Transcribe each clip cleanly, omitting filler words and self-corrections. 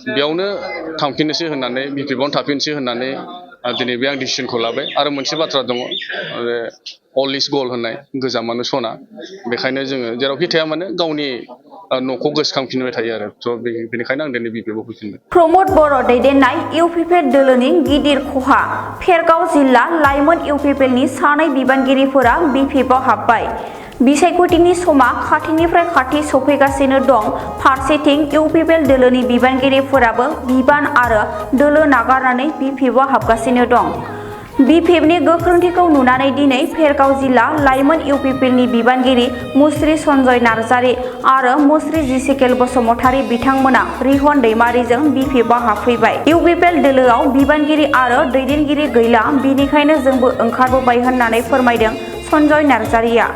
बेयावनो थांफिननोसै होननानै बिपिएफआवनो थाफिननोसै होननानै दिनै बे आं डिसिसनखौ लाबाय आरो मोनसे बाथ्रा दङ अल इज गल्ड होननाय गोजामानो सना बेखायनो जोङो जेरावखि थाया मानो गावनि न'खौ गोसोखांफिनबाय थायो आरो स' बेनिखायनो आं दिनै बिपिएफआव फैफिनबाय। प्रमद बर' दैदेननाय इउपिपिएल दोलोनि गिदिर खहा फेरगाव जिल्ला लाइमोन इउपिपिएलनि सानै बिबानगिरिफोरा बिपिएफआव हाबबाय। बिसायख'थिनि समा खाथिनिफ्राय खाथि सौफैगासिनो दं। फारसेथिं इउपिपिएल दोलोनि बिबानगिरिफोराबो बिबान आरो दोलो नागारनानै बिपिएफआव हाबगासिनो दं। बिपिएफनि गोख्रोंथिखौ नुनानै दिनै फेरगाव जिल्ला लाइमोन इउपिपिएलनि बिबानगिरि मुस्रि सन्जय नार्जारि आरो मुस्रि जिसिकेल बसुमतारी बिथांमोना रिहन दैमारिजों बिपिएफआव हाबफैबाय। इउपिपिएल दोलोआव बिबानगिरि आरो दैदेनगिरि गैला, बेनिखायनो जोंबो ओंखारबोबाय होननानै फोरमायदों सन्जय नार्जारिया।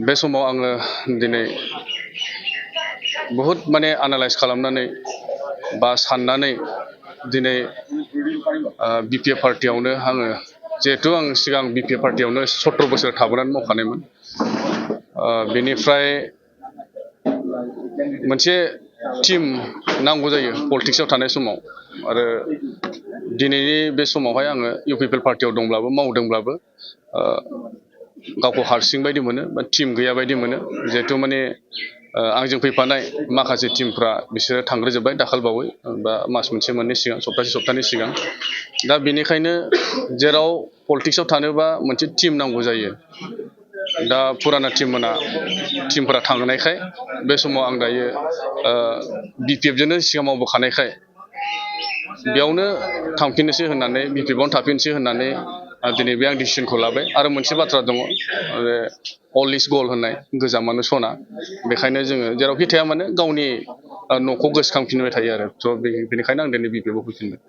बे समाव आङो दिनै बहुद माने एनालाइज खालामनानै बा साननानै दिनै बिपिएफ पार्टियावनो आङो जिहेथु आं सिगां बिपिएफ पार्टियावनो 17 बोसोर थाबोनानै मावखानायमोन बेनिफ्राय मोनसे टिम नांगौ जायो पलिटिक्सआव थानाय समाव आरो दिनैनि बे समावहाय आङो इउपिपिएल पार्टियाव दंब्लाबो मावदोंब्लाबो गावखौ हारसिं बायदि मोनो बा टिम गैया बायदि मोनो जिहेथु माने आंजों फैफानाय माखासे टिमफ्रा बिसोरो थांग्रोजोब्बाय दाखालिबावै बा मास मोनसे मोननै सिगां सप्तानै सिगां दा बेनिखायनो जेराव पलिटिक्सआव थानोबा मोनसे टिम नांगौ जायो दा फुराना टिमफोरा थांनायखाय बे समाव आं दायो बिपिएफजोंनो सिगां मावबोखानायखाय बेयावनो थांफिननोसै होननानै बिपिएफआवनो थाफिननोसै होननानै दिनै बे आं डिसिसनखौ लाबाय आरो मोनसे बाथ्रा दङ अल इज गल्ड होननाय गोजामानो सना बेखायनो जोङो जेरावखि थाया मानो गावनि न'खौ गोसोखांफिनबाय थायो आरो स' बेनिखायनो आं दिनै बिपिएफआव फैफिनबाय।